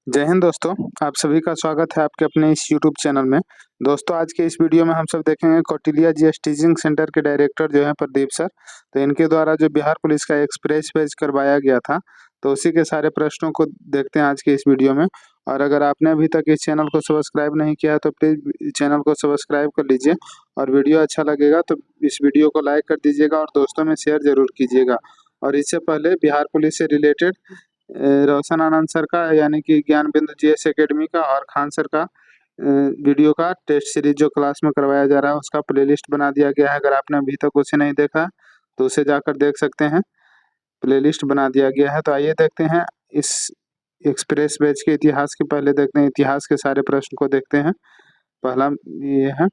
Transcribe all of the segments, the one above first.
जय हिंद दोस्तों। आप सभी का स्वागत है आपके अपने इस यूट्यूब चैनल में। दोस्तों आज के इस वीडियो में हम सब देखेंगे कौटिल्य जीएस टीचिंग सेंटर के डायरेक्टर जो है प्रदीप सर। तो इनके द्वारा जो बिहार पुलिस का एक्सप्रेस पेज करवाया गया था, तो उसी के सारे प्रश्नों को देखते हैं आज के इस वीडियो में। और अगर आपने अभी तक इस चैनल को सब्सक्राइब नहीं किया है तो प्लीज़ चैनल को सब्सक्राइब कर लीजिए। और वीडियो अच्छा लगेगा तो इस वीडियो को लाइक कर दीजिएगा और दोस्तों में शेयर जरूर कीजिएगा। और इससे पहले बिहार पुलिस से रिलेटेड रोशन आनंद सर का यानी कि ज्ञान बिंदु जीएस एकेडमी का और खान सर का वीडियो का टेस्ट सीरीज जो क्लास में करवाया जा रहा है उसका प्लेलिस्ट बना दिया गया है। अगर आपने अभी तक उसे नहीं देखा तो उसे जाकर देख सकते हैं, प्लेलिस्ट बना दिया गया है। तो आइए देखते हैं इस एक्सप्रेस बैच के इतिहास के, पहले देखते हैं इतिहास के सारे प्रश्न को देखते हैं। पहला ये है,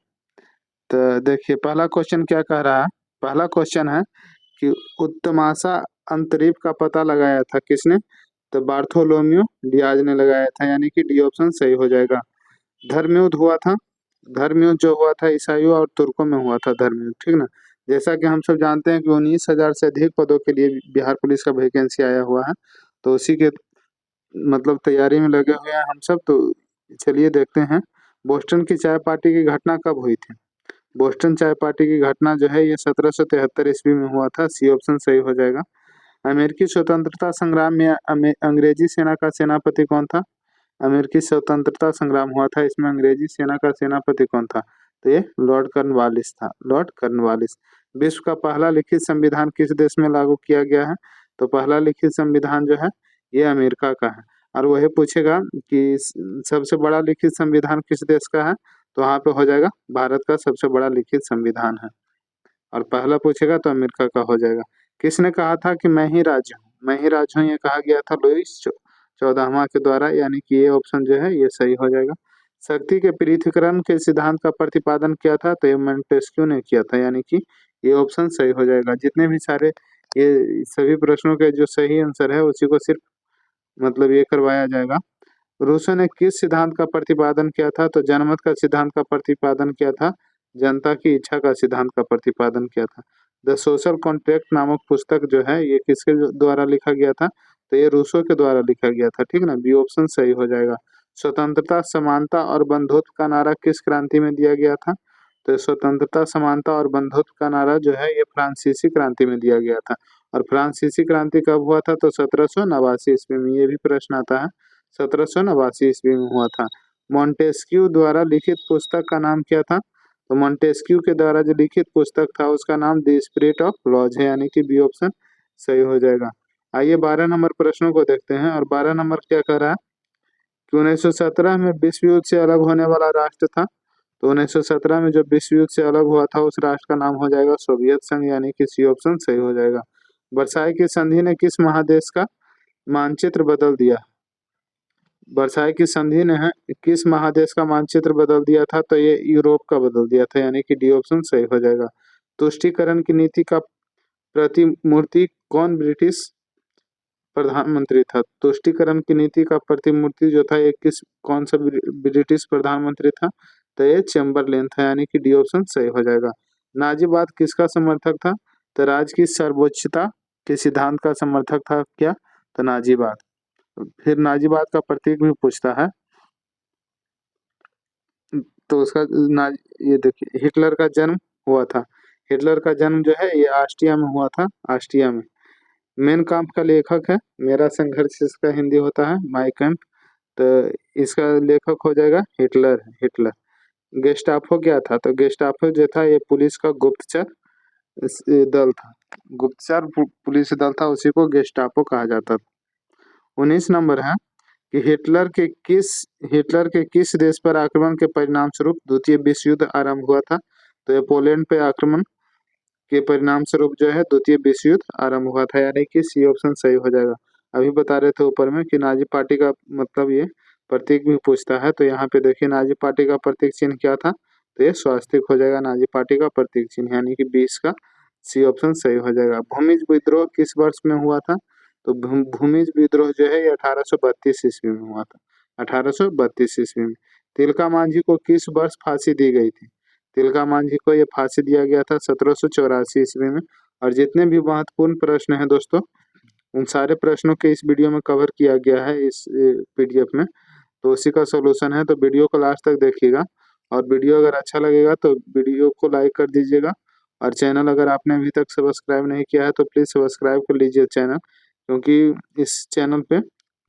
तो देखिए पहला क्वेश्चन क्या कह रहा है। पहला क्वेश्चन है कि उत्तमाशा अंतरीप का पता लगाया था किसने? तो बार्थोलोम्यू डियाज ने लगाया था, यानी कि डी ऑप्शन सही हो जाएगा। धर्मयुद्ध हुआ था, धर्मयुद्ध जो हुआ था ईसाइयों और तुर्कों में हुआ था धर्मयुद्ध, ठीक ना। जैसा कि हम सब जानते हैं कि 19,000 से अधिक पदों के लिए बिहार पुलिस का वैकेंसी आया हुआ है, तो उसी के मतलब तैयारी में लगे हुए हैं हम सब। तो चलिए देखते हैं बोस्टन की चाय पार्टी की घटना कब हुई थी। बोस्टन चाय पार्टी की घटना जो है ये 1773 ईस्वी में हुआ था, सी ऑप्शन सही हो जाएगा। अमेरिकी स्वतंत्रता संग्राम में अंग्रेजी सेना का सेनापति कौन था? अमेरिकी स्वतंत्रता संग्राम हुआ था, इसमें अंग्रेजी सेना का सेनापति कौन था? तो ये लॉर्ड कॉर्नवालिस था, लॉर्ड कॉर्नवालिस। विश्व का पहला लिखित संविधान किस देश में लागू किया गया है? तो पहला लिखित संविधान जो है ये अमेरिका का है। और वही पूछेगा कि सबसे बड़ा लिखित संविधान किस देश का है, तो वहाँ पे हो जाएगा भारत का सबसे बड़ा लिखित संविधान है। और पहला पूछेगा तो अमेरिका का हो जाएगा। किसने कहा था कि मैं ही राज हूँ, मैं ही राज हूँ, ये कहा गया था लुईस 14वां के द्वारा, यानी कि ये ऑप्शन जो है ये सही हो जाएगा। शक्ति के पृथक्करण के सिद्धांत का प्रतिपादन किया था, तो ये मोंटेस्क्यू ने किया था, यानी कि ये ऑप्शन सही हो जाएगा। जितने भी सारे ये सभी प्रश्नों के जो सही आंसर है उसी को सिर्फ मतलब ये करवाया जाएगा। रूसो ने किस सिद्धांत का प्रतिपादन किया था? तो जनमत का सिद्धांत का प्रतिपादन किया था, जनता की इच्छा का सिद्धांत का प्रतिपादन किया था। द सोशल कॉन्ट्रैक्ट नामक पुस्तक जो है ये किसके द्वारा लिखा गया था? तो ये रूसो के द्वारा लिखा गया था, ठीक ना, बी ऑप्शन सही हो जाएगा। स्वतंत्रता, समानता और बंधुत्व का नारा किस क्रांति में दिया गया था? तो स्वतंत्रता, समानता और बंधुत्व का नारा जो है ये फ्रांसीसी क्रांति में दिया गया था। और फ्रांसीसी क्रांति कब हुआ था? तो 1789 ईस्वी में। ये भी प्रश्न आता है, 1789 ईस्वी में हुआ था। मॉन्टेस्क्यू द्वारा लिखित पुस्तक का नाम क्या था? तो मॉन्टेस्क्यू के द्वारा जो लिखित पुस्तक था उसका नाम द स्पिरिट ऑफ लॉज है, यानी कि बी ऑप्शन सही हो जाएगा। आइए 12 नंबर प्रश्नों को देखते हैं। और 12 नंबर क्या कह रहा है कि 1917 में विश्व युद्ध से अलग होने वाला राष्ट्र था। तो 1917 में जो विश्व युद्ध से अलग हुआ था उस राष्ट्र का नाम हो जाएगा सोवियत संघ, यानी कि सी ऑप्शन सही हो जाएगा। वर्साई की संधि ने किस महादेश का मानचित्र बदल दिया? वर्साई की संधि ने किस महादेश का मानचित्र बदल दिया था? तो ये यूरोप का बदल दिया था, यानी कि डी ऑप्शन सही हो जाएगा। तुष्टीकरण की नीति का प्रतिमूर्ति कौन ब्रिटिश प्रधानमंत्री था? तुष्टीकरण की नीति का प्रतिमूर्ति जो था ये कौन सा ब्रिटिश प्रधानमंत्री था? तो ये चैम्बरलेन था, यानी कि डी ऑप्शन सही हो जाएगा। नाजीवाद किसका समर्थक था? तो राज की सर्वोच्चता के सिद्धांत का समर्थक था क्या? तो नाजीवाद। फिर नाजीवाद का प्रतीक भी पूछता है, तो उसका ये देखिए हिटलर का जन्म हुआ था। हिटलर का जन्म जो है ये ऑस्ट्रिया में हुआ था, ऑस्ट्रिया में। मेन काम्प का लेखक है, मेरा संघर्ष इसका हिंदी होता है माई कैंप, तो इसका लेखक हो जाएगा हिटलर, हिटलर। गेस्टापो क्या था? तो गेस्टापो जो था ये पुलिस का गुप्तचर दल था, गुप्तचर पुलिस दल था, उसी को गेस्टापो कहा जाता था। 19 नंबर है कि हिटलर के किस देश पर आक्रमण के परिणाम स्वरूप द्वितीय विश्व युद्ध आरंभ हुआ था? तो ये पोलैंड पे आक्रमण के परिणाम स्वरूप जो है द्वितीय विश्व युद्ध आरंभ हुआ था, यानी कि सी ऑप्शन सही हो जाएगा। अभी बता रहे थे ऊपर में कि नाजी पार्टी का मतलब ये प्रतीक भी पूछता है, तो यहाँ पे देखिए नाजी पार्टी का प्रतीक चिन्ह क्या था? तो ये स्वास्तिक हो जाएगा नाजी पार्टी का प्रतीक चिन्ह, यानी कि 20 का सी ऑप्शन सही हो जाएगा। भूमिज विद्रोह किस वर्ष में हुआ था? तो भूमिज विद्रोह जो है ये 1832 ईस्वी में हुआ था, 1832 ईस्वी में। तिलका मांझी को किस वर्ष फांसी दी गई थी? तिलका मांझी को ये फांसी दिया गया था 1784 ईस्वी में। और जितने भी महत्वपूर्ण प्रश्न हैं दोस्तों उन सारे प्रश्नों के इस वीडियो में कवर किया गया है इस पीडीएफ में। तो उसी का सॉल्यूशन है, तो वीडियो को लास्ट तक देखिएगा। और वीडियो अगर अच्छा लगेगा तो वीडियो को लाइक कर दीजिएगा। और चैनल अगर आपने अभी तक सब्सक्राइब नहीं किया है तो प्लीज़ सब्सक्राइब कर लीजिए चैनल, क्योंकि इस चैनल पे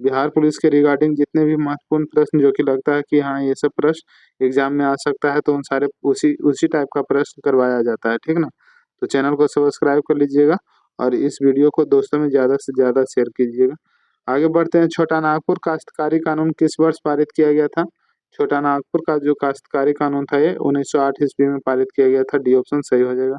बिहार पुलिस के रिगार्डिंग जितने भी महत्वपूर्ण प्रश्न जो कि लगता है कि हाँ ये सब प्रश्न एग्जाम में आ सकता है, तो उन सारे उसी उसी टाइप का प्रश्न करवाया जाता है, ठीक ना। तो चैनल को सब्सक्राइब कर लीजिएगा और इस वीडियो को दोस्तों में ज़्यादा से ज़्यादा शेयर कीजिएगा। आगे बढ़ते हैं। छोटा नागपुर काश्तकारी कानून किस वर्ष पारित किया गया था? छोटा नागपुर का जो काश्तकारी कानून था ये 1908 ईस्वी में पारित किया गया था। डी ऑप्शन सही हो जाएगा।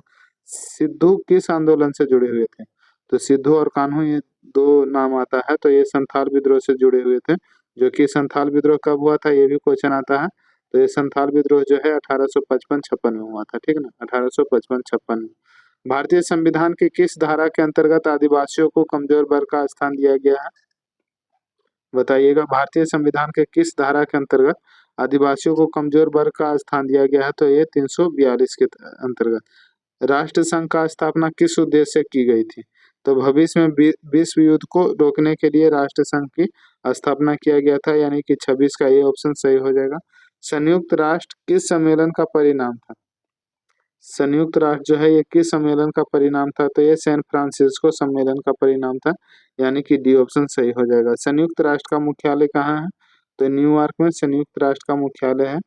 सिद्धू किस आंदोलन से जुड़े हुए थे? तो सिद्धू और कान्हू ये दो नाम आता है, तो ये संथाल विद्रोह से जुड़े हुए थे। जो कि संथाल विद्रोह कब हुआ था ये भी क्वेश्चन आता है। तो ये संथाल विद्रोह जो है 1855-56 में हुआ था, ठीक ना, 1855-56 में। भारतीय संविधान की किस धारा के अंतर्गत आदिवासियों को कमजोर वर्ग का स्थान दिया गया है? बताइएगा। भारतीय संविधान के किस धारा के अंतर्गत आदिवासियों को कमजोर वर्ग का स्थान दिया गया है? तो ये 342 के अंतर्गत। राष्ट्र संघ का स्थापना किस उद्देश्य से की गई थी? तो भविष्य में विश्व युद्ध को रोकने के लिए राष्ट्र संघ की स्थापना किया गया था, यानी कि 26 का ये ऑप्शन सही हो जाएगा। संयुक्त राष्ट्र किस सम्मेलन का परिणाम था? संयुक्त राष्ट्र जो है ये किस सम्मेलन का परिणाम था? तो ये सैन फ्रांसिस्को सम्मेलन का परिणाम था, यानी कि डी ऑप्शन सही हो जाएगा। संयुक्त राष्ट्र का मुख्यालय कहाँ है? तो न्यूयॉर्क में संयुक्त राष्ट्र का मुख्यालय है,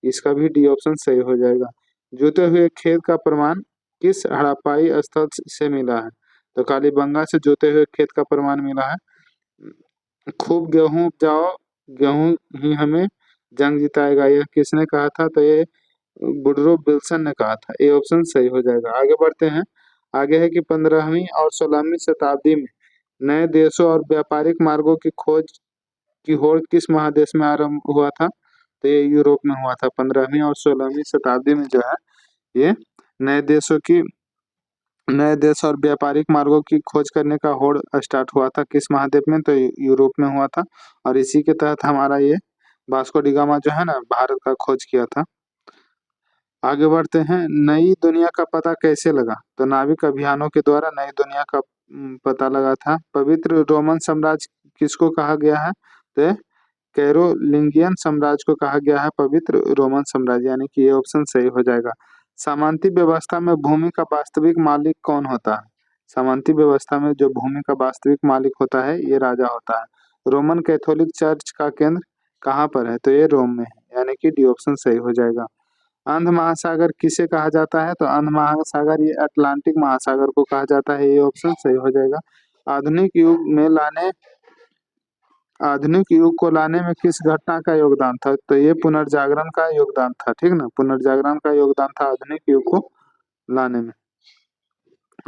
इसका भी डी ऑप्शन सही हो जाएगा। जुते हुए खेत का प्रमाण किस हड़प्पाई स्थल से मिला है? तो कालीबंगा से जुते हुए खेत का प्रमाण मिला है। खूब गेहूं उपजाओ, गेहूं ही हमें जंग जिताएगा, यह किसने कहा था? तो ये वुडरो विल्सन ने कहा था। ये ऑप्शन सही हो जाएगा। आगे बढ़ते हैं। आगे है कि 15वीं और 16वीं शताब्दी में नए देशों और व्यापारिक मार्गों की खोज की होड़ किस महादेश में आरंभ हुआ था? तो ये यूरोप में हुआ था। 15वीं और 16वीं शताब्दी में जो है ये नए देशों की नए देश और व्यापारिक मार्गों की खोज करने का होड़ स्टार्ट हुआ था किस महाद्वीप में? तो यूरोप में हुआ था। और इसी के तहत हमारा ये वास्को डी गामा जो है ना भारत का खोज किया था। आगे बढ़ते हैं। नई दुनिया का पता कैसे लगा? तो नाविक अभियानों के द्वारा नई दुनिया का पता लगा था। पवित्र रोमन साम्राज्य किसको कहा गया है? तो कैरोलिंगियन साम्राज्य को कहा गया है पवित्र रोमन साम्राज्य, यानी कि ये ऑप्शन सही हो जाएगा। सामंती व्यवस्था में भूमि का वास्तविक मालिक कौन होता है? सामंती व्यवस्था में जो भूमि का वास्तविक मालिक होता है ये राजा होता है। रोमन कैथोलिक चर्च का केंद्र कहाँ पर है? तो ये रोम में है, यानी कि डी ऑप्शन सही हो जाएगा। अंध महासागर किसे कहा जाता है? तो अंध महासागर ये अटलांटिक महासागर को कहा जाता है, ये ऑप्शन सही हो जाएगा। आधुनिक युग को लाने में किस घटना का योगदान था? तो ये पुनर्जागरण का योगदान था, ठीक ना, पुनर्जागरण का योगदान था आधुनिक युग को लाने में।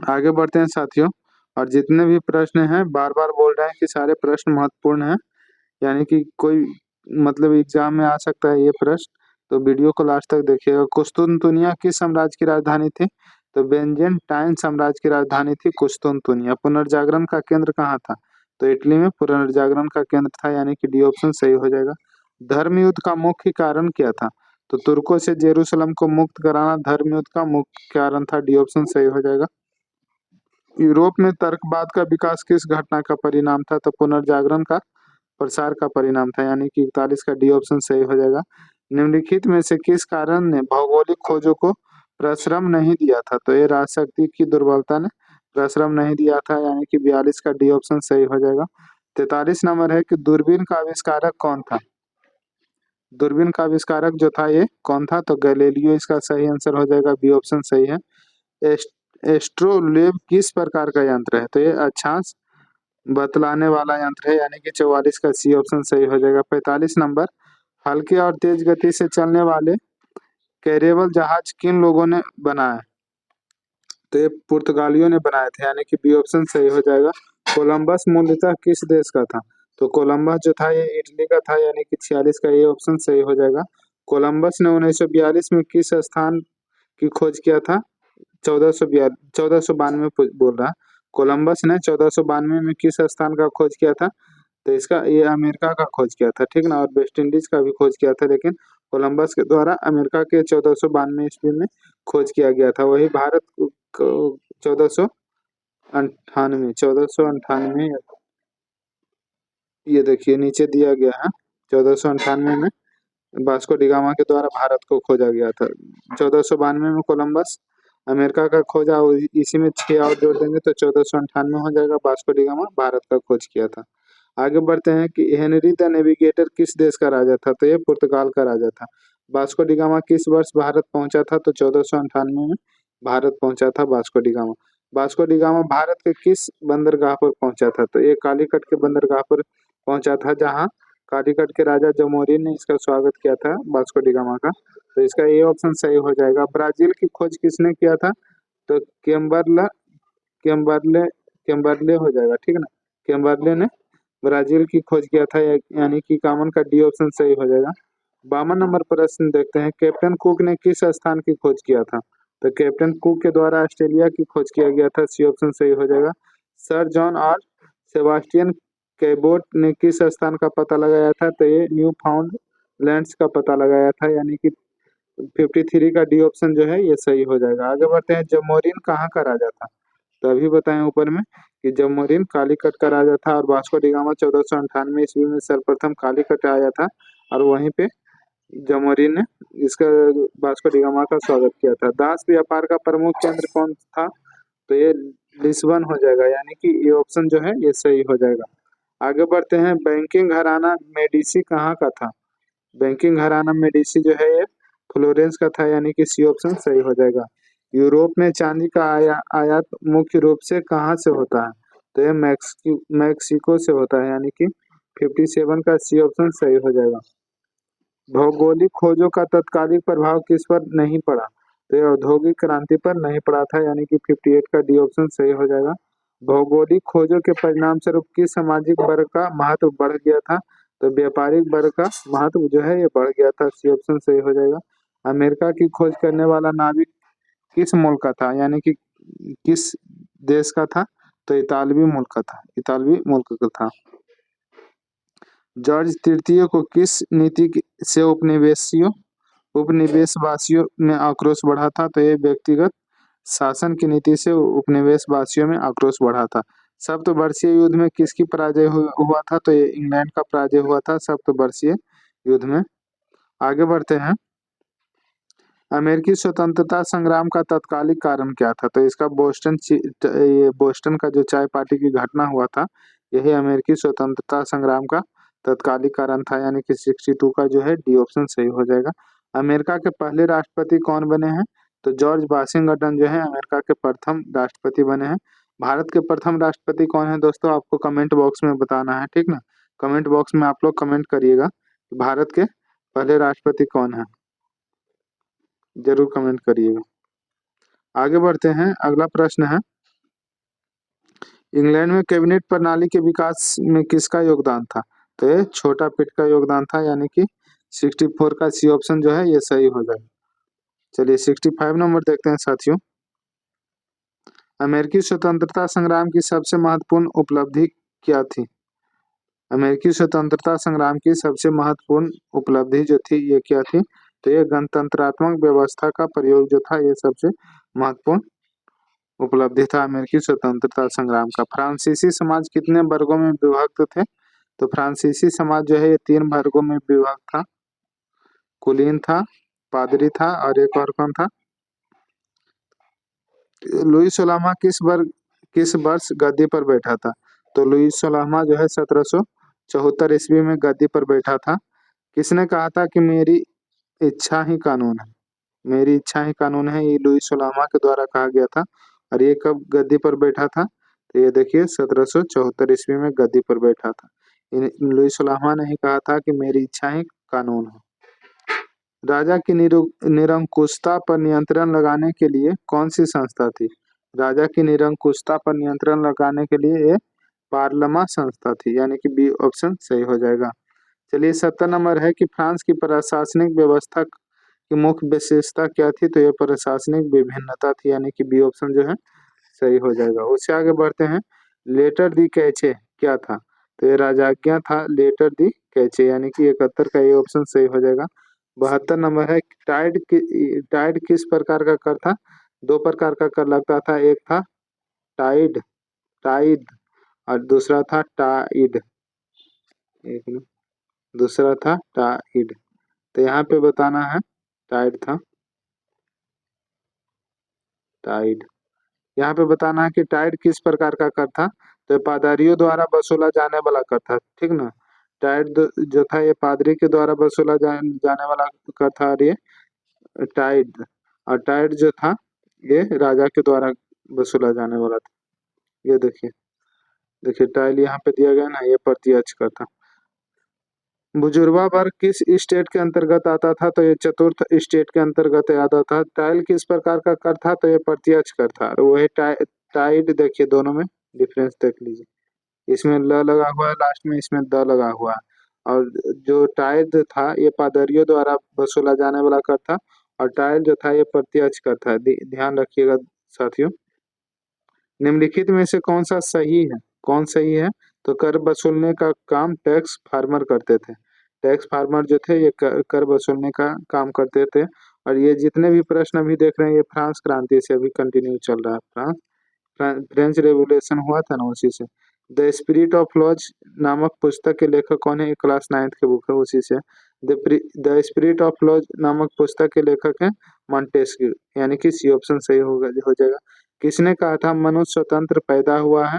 आगे बढ़ते हैं साथियों। और जितने भी प्रश्न हैं बार बार बोल रहे हैं कि सारे प्रश्न महत्वपूर्ण हैं, यानी कि कोई मतलब एग्जाम में आ सकता है ये प्रश्न, तो वीडियो को लास्ट तक देखिएगा। कुस्तुनतुनिया किस साम्राज्य की राजधानी थी? तो बेंजेंटाइन साम्राज्य की राजधानी थी कुस्तुनतुनिया। पुनर्जागरण का केंद्र कहाँ था? तो इटली में पुनर्जागरण का केंद्र था, यानी कि डी ऑप्शन सही हो जाएगा। धर्म युद्ध का मुख्य कारण क्या था? तो तुर्कों से जेरूसलम को मुक्त कराना धर्म युद्ध का मुख्य कारण था, डी ऑप्शन सही हो जाएगा। यूरोप में तर्कवाद का विकास किस घटना का परिणाम था? तो पुनर्जागरण का प्रसार का परिणाम था, यानी कि 41 का डी ऑप्शन सही हो जाएगा। निम्नलिखित में से किस कारण ने भौगोलिक खोजों को प्रश्रम नहीं दिया था? तो ये राजशक्ति की दुर्बलता ने प्रश्रम नहीं दिया था, यानी कि 42 का डी ऑप्शन सही हो जाएगा। 43 नंबर है कि दूरबीन का आविष्कारक कौन था? दूरबीन का आविष्कारक जो था ये कौन था? तो गैलीलियो इसका सही आंसर हो जाएगा, बी ऑप्शन सही है। एस्ट्रोलेब किस प्रकार का यंत्र है? तो ये अक्षांश बतलाने वाला यंत्र है, यानी कि 44 का सी ऑप्शन सही हो जाएगा। 45 नंबर, हल्के और तेज गति से चलने वाले कैरेवल जहाज किन लोगों ने बनाया? तो ये पुर्तगालियों ने बनाए थे, यानी कि बी ऑप्शन सही हो जाएगा। कोलंबस मूलतः किस देश का था? तो कोलंबस जो था ये इटली का था, यानी कि 46 का ये ऑप्शन सही हो जाएगा। कोलंबस ने 1942 में किस स्थान की खोज किया था? 1492 बोल रहा। कोलंबस ने 1492 में किस स्थान का खोज किया था? तो इसका ये अमेरिका का खोज किया था, ठीक ना, और वेस्ट इंडीज का भी खोज किया था, लेकिन कोलंबस के द्वारा अमेरिका के 1492 ईस्वी में खोज किया गया था। वही भारत को 1400 अंठानवे 1498, ये देखिए नीचे दिया गया है। 1498 में वास्को डी गामा के द्वारा भारत को खोजा गया था। 1492 में कोलंबस अमेरिका का खोजा, और इसी में 6 और जोड़ देंगे तो 1498 हो जाएगा। वास्को डी गामा भारत का खोज किया था। आगे बढ़ते हैं कि हेनरी द नेविगेटर किस देश का राजा था, तो ये पुर्तगाल का राजा था। वास्को डी गामा किस वर्ष भारत पहुंचा था, तो 1498 में भारत पहुंचा था Vasco D gamma. Vasco D gamma Bharat के किस बंदरगाह पर पहुंचा था, तो ये कालीकट के बंदरगाह पर पहुंचा था, जहां कालीकट के राजा जमोरिन ने इसका स्वागत किया था वास्को डी गामा का। तो इसका ये ऑप्शन सही हो जाएगा। ब्राजील की खोज किसने किया था, तो केम्बरला केम्बरले केम्बरले हो जाएगा, ठीक है ना। केम्बरले ने ब्राजील की खोज किया था, यानी कि कामन का डी ऑप्शन सही हो जाएगा। 52 नंबर प्रश्न देखते हैं, कैप्टन कुक ने किस स्थान की खोज किया था, तो कैप्टन कुक के द्वारा ऑस्ट्रेलिया की खोज किया गया था। सी ऑप्शन सही हो जाएगा। सर जॉन और सेबास्टियन कैबोट ने किस स्थान का पता लगाया था, तो ये न्यू फाउंड लैंड्स का पता लगाया था, यानी कि 53 का डी ऑप्शन जो है ये सही हो जाएगा। आगे बढ़ते हैं, जमोरिन कहाँ का राजा था, तो अभी बताएं ऊपर में कि जमोरिन कालीकट का राजा था, और वास्को डी गामा 1498 ईस्वी में सर्वप्रथम कालीकट आया था, और वहीं पे जमोरिन ने इसका वास्को डी गामा का स्वागत किया था। दास व्यापार का प्रमुख केंद्र कौन था, तो ये लिस्बन हो जाएगा, यानी कि ये ऑप्शन जो है ये सही हो जाएगा। आगे बढ़ते हैं, बैंकिंग घराना मेडिसी कहाँ का था, बैंकिंग घराना मेडिसी जो है ये फ्लोरेंस का था, यानी कि सी ऑप्शन सही हो जाएगा। यूरोप में चांदी का आयात मुख्य रूप से कहाँ से होता है, तो ये मैक्सिको से होता है, यानी कि 57 का सी ऑप्शन सही हो जाएगा। भौगोलिक खोजों का तत्कालिक प्रभाव किस पर नहीं पड़ा, तो ये औद्योगिक क्रांति पर नहीं पड़ा था, यानी कि 58 का डी ऑप्शन सही हो जाएगा। भौगोलिक खोजों के परिणाम स्वरूप किस सामाजिक वर्ग का महत्व बढ़ गया था, तो व्यापारिक वर्ग का महत्व जो है ये बढ़ गया था। सी ऑप्शन सही हो जाएगा। अमेरिका की खोज करने वाला नाविक किस मुल्क का था, यानी कि किस देश का था, तो इतालवी मुल्क का था, इतालवी मुल्क का था। जॉर्ज तृतीय को किस नीति से उपनिवेशवासियों में आक्रोश बढ़ा था, तो ये व्यक्तिगत शासन की नीति से उपनिवेशवासियों में आक्रोश बढ़ा था। सप्तवर्षीय युद्ध में किसकी पराजय हुआ था, तो ये इंग्लैंड का पराजय हुआ था सप्तवर्षीय युद्ध में। आगे बढ़ते हैं, अमेरिकी स्वतंत्रता संग्राम का तत्कालिक कारण क्या था, तो इसका बोस्टन का जो चाय पार्टी की घटना हुआ था, यही अमेरिकी स्वतंत्रता संग्राम का तत्कालिक कारण था, यानी कि 62 का जो है डी ऑप्शन सही हो जाएगा। अमेरिका के पहले राष्ट्रपति कौन बने हैं, तो जॉर्ज वाशिंगटन जो है अमेरिका के प्रथम राष्ट्रपति बने हैं। भारत के प्रथम राष्ट्रपति कौन है दोस्तों, आपको कमेंट बॉक्स में बताना है, ठीक ना। कमेंट बॉक्स में आप लोग कमेंट करिएगा कि भारत के पहले राष्ट्रपति कौन है, जरूर कमेंट करिएगा। आगे बढ़ते हैं, अगला प्रश्न है, इंग्लैंड में कैबिनेट प्रणाली के विकास में किसका योगदान था, तो ये छोटा पिट का योगदान था, यानी कि 64 का सी ऑप्शन जो है ये सही हो जाएगा। चलिए 65 नंबर देखते हैं साथियों, अमेरिकी स्वतंत्रता संग्राम की सबसे महत्वपूर्ण उपलब्धि क्या थी, अमेरिकी स्वतंत्रता संग्राम की सबसे महत्वपूर्ण उपलब्धि जो थी ये क्या थी, तो ये गणतंत्रात्मक व्यवस्था का प्रयोग जो था ये सबसे महत्वपूर्ण उपलब्धि था अमेरिकी स्वतंत्रता संग्राम का। फ्रांसीसी समाज कितने वर्गों में विभक्त थे, तो फ्रांसीसी समाज जो है ये 3 वर्गों में विभक्त था, कुलीन था, पादरी था, और एक और कौन था, लुई सोलामा किस वर्ष गद्दी पर बैठा था, तो लुई सोलामा जो है 1774 ईस्वी में गद्दी पर बैठा था। किसने कहा था कि मेरी इच्छा ही कानून है, मेरी इच्छा ही कानून है, ये लुई सोलामा के द्वारा कहा गया था। और ये कब गद्दी पर बैठा था, तो ये देखिए 1774 ईस्वी में गद्दी पर बैठा था। लुई सोलामा ने ही कहा था कि मेरी इच्छा ही कानून है। राजा की निरंकुशता पर नियंत्रण लगाने के लिए कौन सी संस्था थी, राजा की निरंकुशता पर नियंत्रण लगाने के लिए ये पार्लमा संस्था थी, यानी कि बी ऑप्शन सही हो जाएगा। चलिए 70 नंबर है कि फ्रांस की प्रशासनिक व्यवस्था की मुख्य विशेषता क्या थी, तो ये प्रशासनिक विभिन्नता थी, यानी कि बी ऑप्शन जो है सही हो जाएगा। उससे आगे बढ़ते हैं, लेटर दी कैचे क्या था, तो ये राजाज्ञा था, लेटर दी कैचे, यानी कि 71 का ये ऑप्शन सही हो जाएगा। 72 नंबर है, टाइड किस प्रकार का कर था, 2 प्रकार का कर लगता था, एक था टाइड टाइड और दूसरा था टाइड। एक मिनट, दूसरा था टाइड। तो यहाँ पे बताना है टाइड था, टाइड। यहाँ पे बताना है कि टाइड किस प्रकार का कर था। तो ये पादरियों द्वारा वसूला जाने वाला कर था, ठीक ना। टाइड जो था ये पादरी के द्वारा वसूला जाने वाला कर था, और ये टाइड, और टाइड जो था ये राजा के द्वारा वसूला जाने वाला था। ये देखिए, देखिए टाइल यहाँ पे दिया गया ना, ये प्रत्यक्ष कर था। बुजुर्वा वर्ग किस स्टेट के अंतर्गत आता था। तो ये चतुर्थ स्टेट के अंतर्गत आता था। टाइल किस प्रकार का कर था। तो ये प्रत्यक्ष कर था। और वही टाइड देखिए, दोनों में डिफरेंस देख लीजिए, इसमें ल लगा हुआ है लास्ट में, इसमें द लगा हुआ है। और जो टाइड था ये पादरियों द्वारा वसूला जाने वाला कर था, और टाइल जो था ये प्रत्यक्ष कर था। ध्यान रखिएगा साथियों। निम्नलिखित में से कौन सा सही है, कौन सही है। तो कर वसूलने का काम टैक्स फार्मर करते थे। टैक्स फार्मर जो थे ये कर वसूलने का काम करते थे। और ये जितने भी प्रश्न अभी देख रहे हैं ये फ्रांस क्रांति से अभी कंटिन्यू चल रहा है। फ्रेंच रेवोल्यूशन हुआ था ना, उसी से। द स्पिरिट ऑफ लॉज नामक पुस्तक के लेखक कौन है। ये क्लास 9th के बुक है, उसी से। द स्पिरिट ऑफ लॉज नामक पुस्तक के लेखक है मॉन्टेस्क्यू, यानी कि सी ऑप्शन सही होगा, हो जाएगा। किसने कहा था मनुष्य स्वतंत्र पैदा हुआ है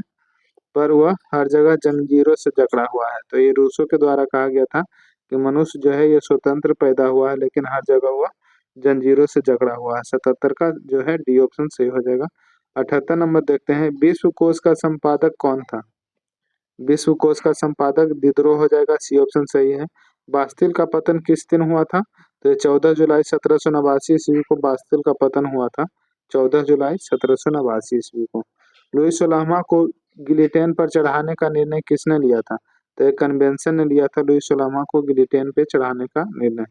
पर वह हर जगह जंजीरों से जकड़ा हुआ है। तो ये रूसो के द्वारा कहा गया था कि मनुष्य जो है ये स्वतंत्र पैदा हुआ है, लेकिन हर जगह वह जंजीरों से जकड़ा हुआ है। 77 का जो है डी ऑप्शन सही हो जाएगा। 78 नंबर देखते हैं, विश्व कोश का संपादक कौन था। विश्व कोश का संपादक दिदरो हो जाएगा, सी ऑप्शन सही है। बास्तिल का पतन किस दिन हुआ था। तो ये 14 जुलाई 1789 ईस्वी को बास्तिल का पतन हुआ था। 14 जुलाई 1789 ईस्वी को। लुई सोलहवां को गिलिटिन पर चढ़ाने का निर्णय किसने लिया था। तो एक कन्वेंशन ने लिया था लुई सोलहवां को गिलिटिन पे चढ़ाने का निर्णय।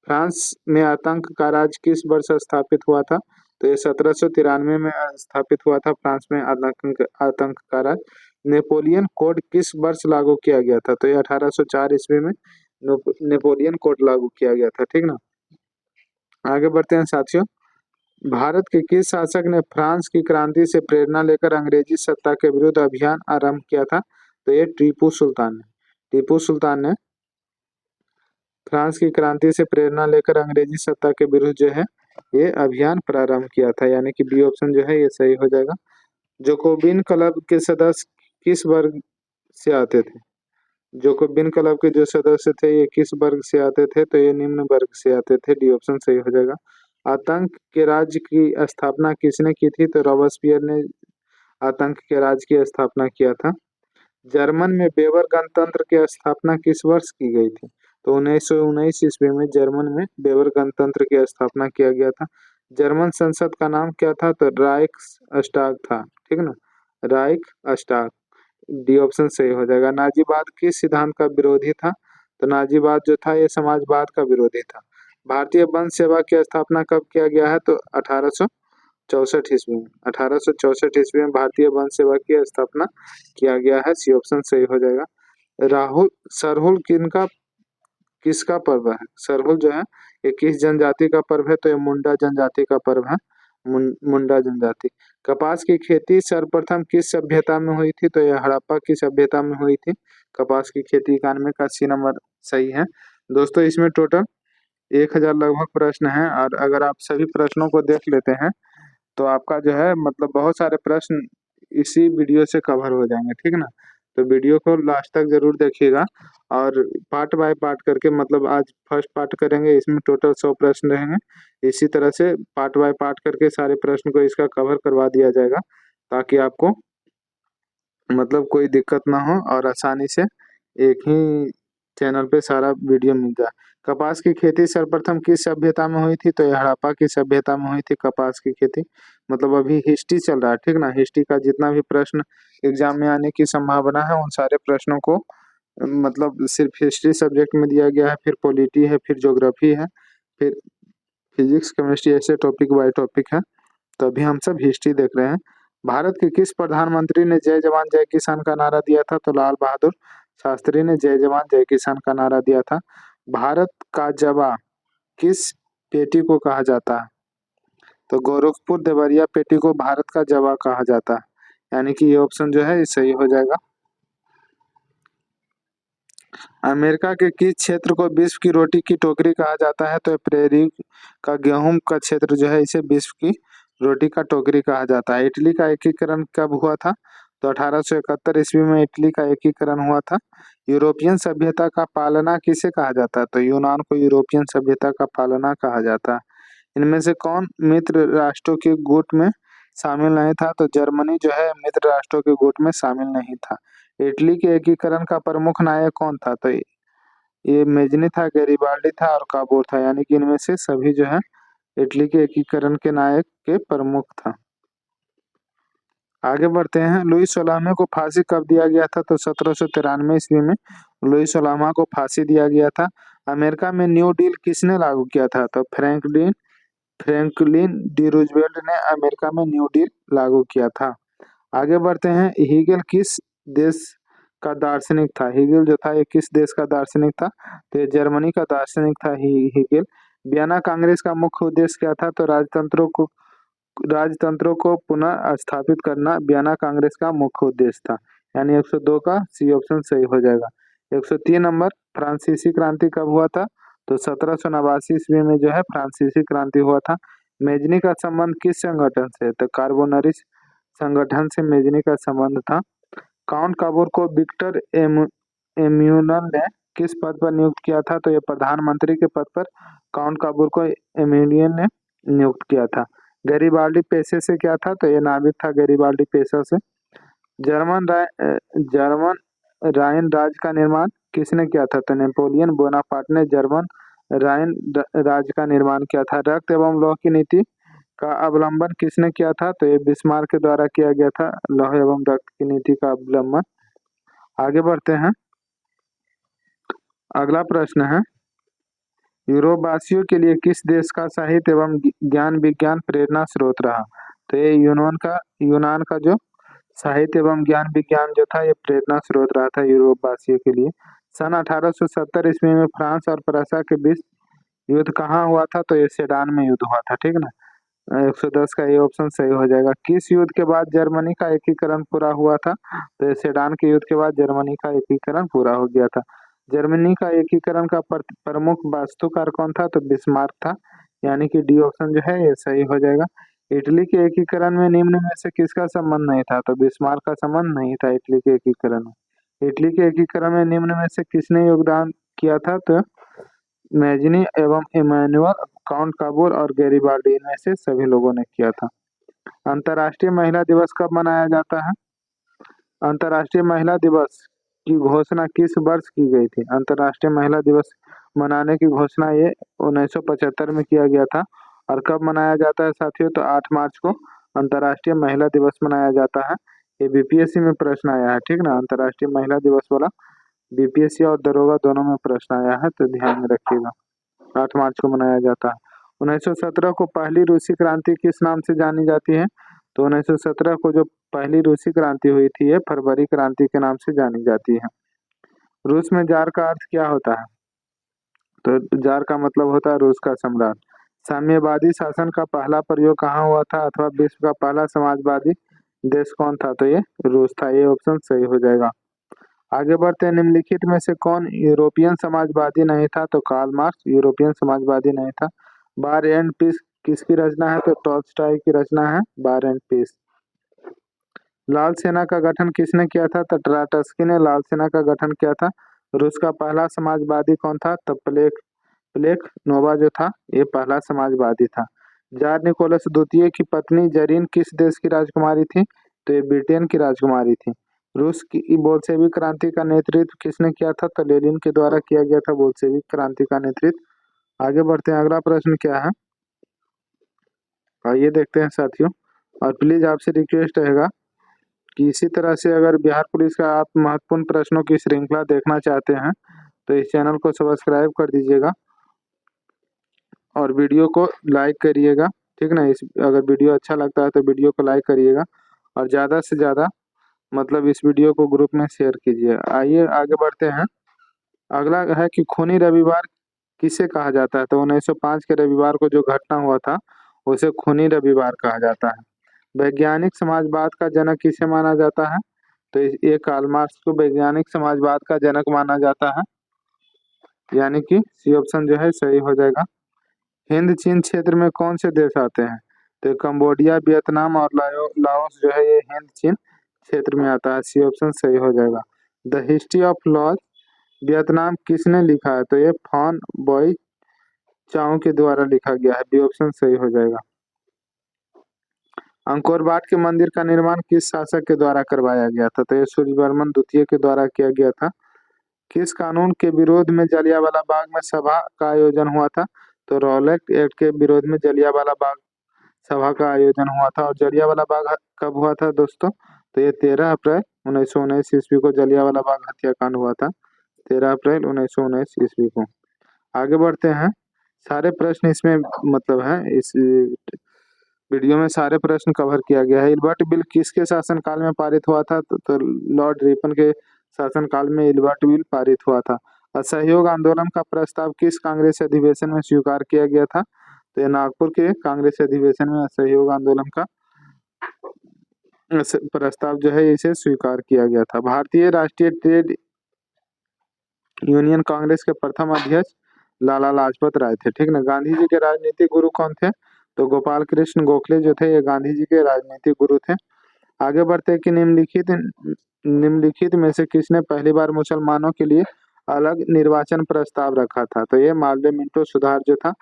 फ्रांस में आतंक का राज किस वर्ष स्थापित हुआ था। तो ये 1793 में स्थापित हुआ था फ्रांस में आतंक का राज। नेपोलियन कोड किस वर्ष लागू किया गया था। तो ये 1804 ईस्वी में नेपोलियन कोड लागू किया गया था, ठीक ना। आगे बढ़ते हैं साथियों। भारत के किस शासक ने फ्रांस की क्रांति से प्रेरणा लेकर अंग्रेजी सत्ता के विरुद्ध अभियान आरंभ किया था। तो ये टीपू सुल्तान ने। टीपू सुल्तान ने फ्रांस की क्रांति से प्रेरणा लेकर अंग्रेजी सत्ता के विरुद्ध जो है ये अभियान प्रारंभ किया था, यानी कि बी ऑप्शन जो है ये सही हो जाएगा। जोकोबिन क्लब के सदस्य किस वर्ग से आते थे। जोकोबिन क्लब के जो सदस्य थे ये किस वर्ग से आते थे। तो ये निम्न वर्ग से आते थे, डी ऑप्शन सही हो जाएगा। आतंक के राज्य की स्थापना किसने की थी। तो रॉबespierre ने आतंक के राज्य की स्थापना किया था। जर्मन में बेवर गणतंत्र की स्थापना किस वर्ष की गई थी। तो 1919 ईस्वी में जर्मन में बेवर गणतंत्र की स्थापना किया गया था। जर्मन संसद का नाम क्या था। तो राइक अस्टाग था, ठीक ना, राइक अस्टाग। डी ऑप्शन सही हो जाएगा। नाजीवाद किस सिद्धांत का विरोधी था। तो नाजीवाद जो था ये समाजवाद का विरोधी था। भारतीय वन सेवा की स्थापना कब किया गया है। तो 1864 ईस्वी में। 1864 ईस्वी में भारतीय वन सेवा की स्थापना किया गया है, सी ऑप्शन सही हो जाएगा। राहुल सरहुल किनका किसका पर्व है। सरहुल जो है ये किस जनजाति का पर्व है। तो ये मुंडा जनजाति का पर्व है, मुंडा जनजाति। कपास की खेती सर्वप्रथम किस सभ्यता में हुई थी। तो यह हड़प्पा की सभ्यता में हुई थी। कपास की खेती 91 का सी नंबर सही है। दोस्तों इसमें टोटल 1000 लगभग प्रश्न हैं, और अगर आप सभी प्रश्नों को देख लेते हैं तो आपका जो है मतलब बहुत सारे प्रश्न इसी वीडियो से कवर हो जाएंगे, ठीक ना। तो वीडियो को लास्ट तक जरूर देखिएगा, और पार्ट बाय पार्ट करके, मतलब आज फर्स्ट पार्ट करेंगे, इसमें टोटल 100 प्रश्न रहेंगे। इसी तरह से पार्ट बाय पार्ट करके सारे प्रश्न को इसका कवर करवा दिया जाएगा, ताकि आपको मतलब कोई दिक्कत ना हो और आसानी से एक ही चैनल पे सारा वीडियो मिल जाए। कपास की खेती सर्वप्रथम किस सभ्यता में हुई थी। तो ये हड़प्पा की सभ्यता में हुई थी कपास की खेती। मतलब अभी हिस्ट्री चल रहा है, ठीक ना। हिस्ट्री का जितना भी प्रश्न एग्जाम में आने की संभावना है उन सारे प्रश्नों को मतलब सिर्फ हिस्ट्री सब्जेक्ट में दिया गया है, फिर पॉलिटी है, फिर ज्योग्राफी है, फिर फिजिक्स केमिस्ट्री, ऐसे टॉपिक बाय टॉपिक है। तो अभी हम सब हिस्ट्री देख रहे हैं। भारत के किस प्रधानमंत्री ने जय जवान जय किसान का नारा दिया था। तो लाल बहादुर शास्त्री ने जय जवान जय किसान का नारा दिया था। भारत का जवा किस पेटी को कहा जाता है। तो गोरखपुर देवरिया पेटी को भारत का जवा कहा जाता है। यानी कि ये ऑप्शन जो है ये सही हो जाएगा। अमेरिका के किस क्षेत्र को विश्व की रोटी की टोकरी कहा जाता है? तो प्रेरी का गेहूं का क्षेत्र जो है इसे विश्व की रोटी का टोकरी कहा जाता है। इटली का एकीकरण कब हुआ था? तो 1871 ईस्वी में इटली का एकीकरण हुआ था। यूरोपियन सभ्यता का पालना किसे कहा जाता है? तो यूनान को यूरोपियन सभ्यता का पालना कहा जाता है। इनमें से कौन मित्र राष्ट्रों के गुट में शामिल नहीं था? तो जर्मनी जो है मित्र राष्ट्रों के गुट में शामिल नहीं था। इटली के एकीकरण का प्रमुख नायक कौन था? तो ये मेजनी था, गैरिबाल्डी था और काबोर था। यानी कि इनमें से सभी जो है इटली के एकीकरण के नायक के प्रमुख था। आगे बढ़ते हैं। लुई 16वें को फांसी कब दिया गया था? तो 1793 ईस्वी में लुई 16वां को फांसी दिया गया था। अमेरिका में न्यू डील किसने लागू किया था? तो फ्रैंकलिन डी रूजवेल्ट ने अमेरिका में न्यू डील लागू किया था। आगे बढ़ते हैं। हीगल किस देश का दार्शनिक था? हीगल जो था ये किस देश का दार्शनिक था? तो ये जर्मनी का दार्शनिक था हीगल। वियना कांग्रेस का मुख्य उद्देश्य क्या था? तो राजतंत्रों को पुनः स्थापित करना वियना कांग्रेस का मुख्य उद्देश्य था। यानी 102 का सी ऑप्शन सही हो जाएगा। 103 नंबर। फ्रांसीसी क्रांति कब हुआ था? तो 1789 ईस्वी में जो है फ्रांसीसी क्रांति हुआ था। मेजनी का संबंध किस संगठन से? तो कार्बोनरिस संगठन से मेजनी का संबंध था। काउंट काबोर को विक्टर एम्यूनल ने किस पद पर नियुक्त किया था? तो ये प्रधानमंत्री के पद पर काउंट काबोर को एम्यूनियन ने नियुक्त किया था। गैरिबाल्डी पेशे से क्या था? तो ये नाविक था गैरिबाल्डी पेशा से। जर्मन राइन राज्य का निर्माण किसने किया था? तो नेपोलियन बोनापार्ट ने जर्मन राइन राज्य का निर्माण किया था। रक्त एवं लौह की नीति का अवलंबन किसने किया था? तो ये बिस्मार्क के द्वारा किया गया था लौह एवं रक्त की नीति का अवलंबन। आगे बढ़ते हैं। अगला प्रश्न है, यूरोप वासियों के लिए किस देश का साहित्य एवं ज्ञान विज्ञान प्रेरणा स्रोत रहा? तो ये यूनान का जो साहित्य एवं ज्ञान विज्ञान जो था ये प्रेरणा स्रोत रहा था यूरोप वासियों के लिए। सन 1870 ईस्वी में फ्रांस और प्रसा के बीच युद्ध कहाँ हुआ था? तो ये सेडान में युद्ध हुआ था। ठीक ना। 110 का ये ऑप्शन सही हो जाएगा। किस युद्ध के बाद जर्मनी का एकीकरण पूरा हुआ था? तो ये सेडान के युद्ध के बाद जर्मनी का एकीकरण पूरा हो गया था। जर्मनी का एकीकरण का प्रमुख वास्तुकार कौन था? तो बिस्मार्क था। यानी कि डी ऑप्शन जो है ये सही हो जाएगा। इटली के एकीकरण में निम्न में से किसका संबंध नहीं था? तो बिस्मार्क का संबंध नहीं था इटली के एकीकरण में। इटली के एकीकरण में निम्न में से किसने योगदान किया था? तो मैजनी एवं इमैनुअल, काउंट काबोर और गैरिबाल्डी, इनमें से सभी लोगों ने किया था। अंतर्राष्ट्रीय महिला दिवस कब मनाया जाता है? अंतर्राष्ट्रीय महिला दिवस की घोषणा किस वर्ष की गई थी? अंतर्राष्ट्रीय महिला दिवस मनाने की घोषणा ये 1975 में किया गया था। और कब मनाया जाता है साथियों? तो 8 मार्च को अंतर्राष्ट्रीय महिला दिवस मनाया जाता है। ये बीपीएससी में प्रश्न आया है। ठीक ना। अंतर्राष्ट्रीय महिला दिवस वाला बीपीएससी और दरोगा दोनों में प्रश्न आया है, तो ध्यान में रखिएगा। 8 मार्च को मनाया जाता है। 1917 को पहली रूसी क्रांति किस नाम से जानी जाती है? तो 1917 को जो पहली रूसी क्रांति हुई थी ये फरवरी क्रांति के नाम से जानी जाती है। रूस में जार का अर्थ क्या होता है? तो जार का मतलब होता है रूस का सम्राट। साम्यवादी शासन का पहला प्रयोग कहाँ हुआ था, अथवा विश्व का पहला समाजवादी देश कौन था? तो ये रूस था। ये ऑप्शन सही हो जाएगा। आगे बढ़ते हैं। निम्नलिखित में से कौन यूरोपियन समाजवादी नहीं था? तो कार्ल मार्क्स यूरोपियन समाजवादी नहीं था। बार एंड पीस किसकी रचना है? तो टॉल्स्टॉय की रचना है बार एंड पीस। लाल सेना का गठन किसने किया था? तो ट्राटस्की ने लाल सेना का गठन किया था। रूस का पहला समाजवादी कौन था? तो प्लेख नोवा जो था ये पहला समाजवादी था। जार निकोलस द्वितीय की पत्नी जरीन किस देश की राजकुमारी थी? तो ये ब्रिटेन की राजकुमारी थी। रूस की बोल्शेविक क्रांति का नेतृत्व किसने किया था? तो लेनिन के द्वारा किया गया था बोल्शेविक क्रांति का नेतृत्व। आगे बढ़ते हैं। अगला प्रश्न क्या है, आइए देखते हैं साथियों। और प्लीज आपसे रिक्वेस्ट रहेगा कि इसी तरह से अगर बिहार पुलिस का आप महत्वपूर्ण प्रश्नों की श्रृंखला देखना चाहते हैं तो इस चैनल को सब्सक्राइब कर दीजिएगा और वीडियो को लाइक करिएगा। ठीक ना। इस अगर वीडियो अच्छा लगता है तो वीडियो को लाइक करिएगा और ज़्यादा से ज़्यादा मतलब इस वीडियो को ग्रुप में शेयर कीजिए। आइए आगे बढ़ते हैं। अगला है कि खूनी रविवार किसे कहा जाता है? तो 1905 के रविवार को जो घटना हुआ था उसे खूनी रविवार कहा जाता है। वैज्ञानिक समाजवाद का जनक किसे माना जाता है? तो ये कार्ल मार्क्स को वैज्ञानिक समाजवाद का जनक माना जाता है, यानी कि सी ऑप्शन जो है सही हो जाएगा। हिंद चीन क्षेत्र में कौन से देश आते हैं? तो कंबोडिया, वियतनाम और लाओस जो है ये हिंद चीन क्षेत्र में आता है, सी ऑप्शन सही हो जाएगा। The history of laws Vietnam किसने लिखा है? तो ये फॉन बॉय चाओ के द्वारा लिखा गया है, बी ऑप्शन सही हो जाएगा। अंकोर वाट के मंदिर का निर्माण किस शासक के द्वारा करवाया गया था? तो ये सूर्यवर्मन द्वितीय के द्वारा किया गया था। किस कानून के विरोध में जलियांवाला बाग में सभा का आयोजन हुआ था? तो रॉलेट एक्ट के विरोध में जलियांवाला बाग सभा का आयोजन हुआ था। और जलियांवाला बाग कब हुआ था दोस्तों? तो ये 13 अप्रैल 1919 ईस्वी को जलियांवाला बाग हत्याकांड हुआ था, 13 अप्रैल 1919 ईस्वी को। आगे बढ़ते हैं। सारे प्रश्न इसमें मतलब है, इस वीडियो में सारे प्रश्न कवर किया गया है। इल्बर्ट बिल किसके शासनकाल में पारित हुआ था? तो लॉर्ड रिपन के शासनकाल में इल्बर्ट बिल पारित हुआ था। असहयोग आंदोलन का प्रस्ताव किस कांग्रेस अधिवेशन में स्वीकार किया गया था? तो ये नागपुर के कांग्रेस अधिवेशन में असहयोग आंदोलन का प्रस्ताव जो है इसे स्वीकार किया गया था। भारतीय राष्ट्रीय ट्रेड यूनियन कांग्रेस के प्रथम अध्यक्ष लाला लाजपत राय थे, ठीक ना। गांधी जी के राजनीतिक गुरु कौन थे? तो गोपाल कृष्ण गोखले जो थे ये गांधी जी के राजनीतिक गुरु थे। आगे बढ़ते हैं कि निम्नलिखित में से किसने पहली बार मुसलमानों के लिए अलग निर्वाचन प्रस्ताव रखा था? तो ये मार्ले मिंटो सुधार जो था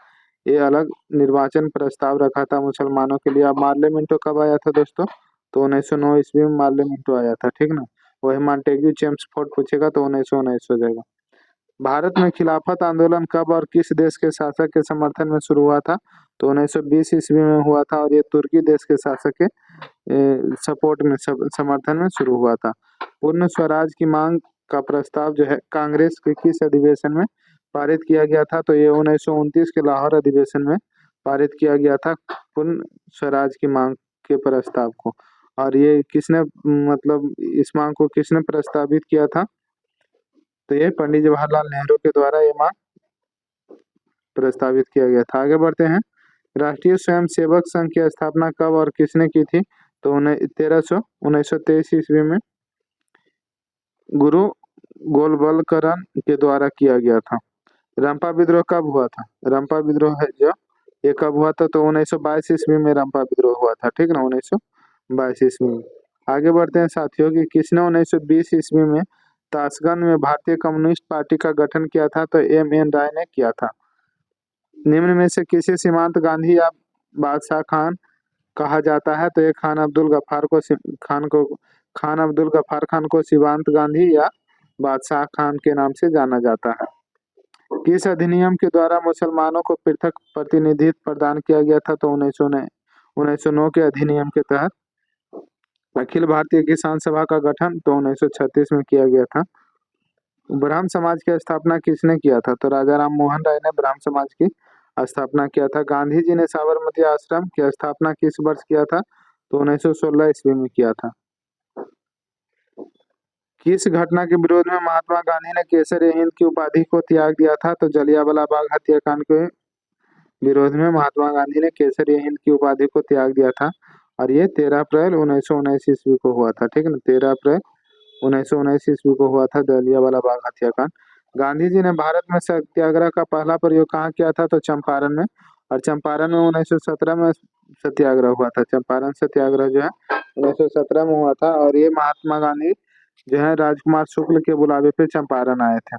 ये अलग निर्वाचन प्रस्ताव रखा था मुसलमानों के लिए। अब मार्ले मिंटो कब आया था दोस्तों? तो 1909 ईस्वी में मार्ले मिंटो आया था, ठीक ना। वही मॉन्टेग्यू चेम्सफोर्ड पूछेगा तो 1919 हो जाएगा। भारत में खिलाफत आंदोलन कब और किस देश के शासक के समर्थन में शुरू हुआ था? तो 1920 ईस्वी में हुआ था और ये तुर्की देश के शासक के सपोर्ट में समर्थन में शुरू हुआ था। पूर्ण स्वराज की मांग का प्रस्ताव जो है कांग्रेस के किस अधिवेशन में पारित किया गया था? तो ये 1929 के लाहौर अधिवेशन में पारित किया गया था पूर्ण स्वराज की मांग के प्रस्ताव को। और ये किसने मतलब इस मांग को किसने प्रस्तावित किया था? तो ये पंडित जवाहरलाल नेहरू के द्वारा ये मांग प्रस्तावित किया गया था। आगे बढ़ते हैं। राष्ट्रीय स्वयंसेवक संघ की स्थापना कब और किसने की थी? तो 1923 ईस्वी में गुरु गोलवलकरण के द्वारा किया गया था। रंपा विद्रोह कब हुआ था? रंपा विद्रोह है जो ये कब हुआ था? तो 1922 ईस्वी में रंपा विद्रोह हुआ था, ठीक ना, 1922 ईस्वी में। आगे बढ़ते हैं साथियों कि किसने 1920 ईस्वी में ताशकंद में भारतीय कम्युनिस्ट पार्टी का गठन किया था? तो M.N. राय ने किया था। निम्न में से किसे सीमांत गांधी या बादशाह खान कहा जाता है? तो ये खान अब्दुल गफ्फार खान को सीमांत गांधी या बादशाह खान के नाम से जाना जाता है। किस अधिनियम के द्वारा मुसलमानों को पृथक प्रतिनिधित्व प्रदान किया गया था? तो 1909 के अधिनियम के तहत। अखिल भारतीय किसान सभा का गठन तो 1936 में किया गया था। ब्राह्म समाज की स्थापना किसने किया था? तो राजा राम मोहन राय ने ब्राह्म समाज की स्थापना किया था। गांधी जी ने साबरमती आश्रम की स्थापना किस वर्ष किया था? तो 1916 ईस्वी में किया था। किस घटना के विरोध में महात्मा गांधी ने केसर-ए-हिंद की उपाधि को त्याग दिया था? तो जलियांवाला बाग हत्याकांड के विरोध में महात्मा गांधी ने केसर-ए-हिंद की उपाधि को त्याग दिया था और ये 13 अप्रैल 1919 ईस्वी को हुआ था, ठीक है ना। 13 अप्रैल 1919 ईस्वी को हुआ था जलियांवाला बाग हत्याकांड। गांधी जी ने भारत में सत्याग्रह का पहला प्रयोग कहाँ किया था? तो चंपारण में। और चंपारण में 1917 में सत्याग्रह हुआ था। चंपारण सत्याग्रह जो है 1917 में हुआ था और ये महात्मा गांधी जो है राजकुमार शुक्ल के बुलावे पे चंपारण आए थे।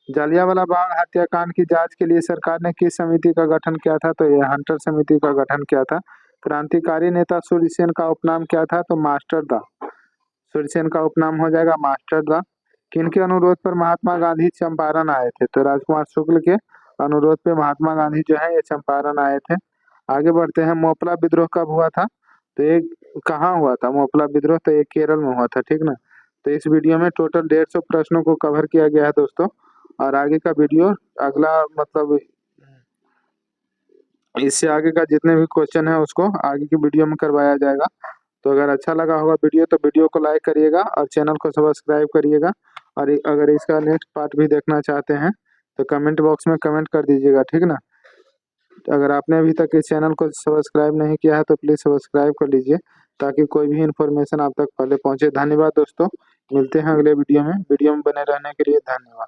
जलियांवाला बाग हत्याकांड की जांच के लिए सरकार ने किस समिति का गठन किया था? तो ये हंटर समिति का गठन किया था। क्रांतिकारी नेता सूर्यसेन का उपनाम क्या था? तो मास्टर दा। सूर्यसेन का उपनाम हो जाएगा मास्टर दा। किनके अनुरोध पर महात्मा गांधी चंपारण आए थे? तो राजकुमार शुक्ल के अनुरोध पे महात्मा गांधी जो है ये चंपारण आए थे। आगे बढ़ते हैं। मोपला विद्रोह कब हुआ था? तो ये कहाँ हुआ था मोपला विद्रोह? तो ये केरल में हुआ था, ठीक ना। तो इस वीडियो में टोटल 150 प्रश्नों को कवर किया गया है दोस्तों। और आगे का वीडियो अगला मतलब इससे आगे का जितने भी क्वेश्चन है उसको आगे की वीडियो में करवाया जाएगा। तो अगर अच्छा लगा होगा वीडियो तो वीडियो को लाइक करिएगा और चैनल को सब्सक्राइब करिएगा। और अगर इसका नेक्स्ट पार्ट भी देखना चाहते हैं तो कमेंट बॉक्स में कमेंट कर दीजिएगा, ठीक ना। अगर आपने अभी तक इस चैनल को सब्सक्राइब नहीं किया है तो प्लीज़ सब्सक्राइब कर लीजिए, ताकि कोई भी इन्फॉर्मेशन आप तक पहले पहुंचे। धन्यवाद दोस्तों, मिलते हैं अगले वीडियो में बने रहने के लिए धन्यवाद।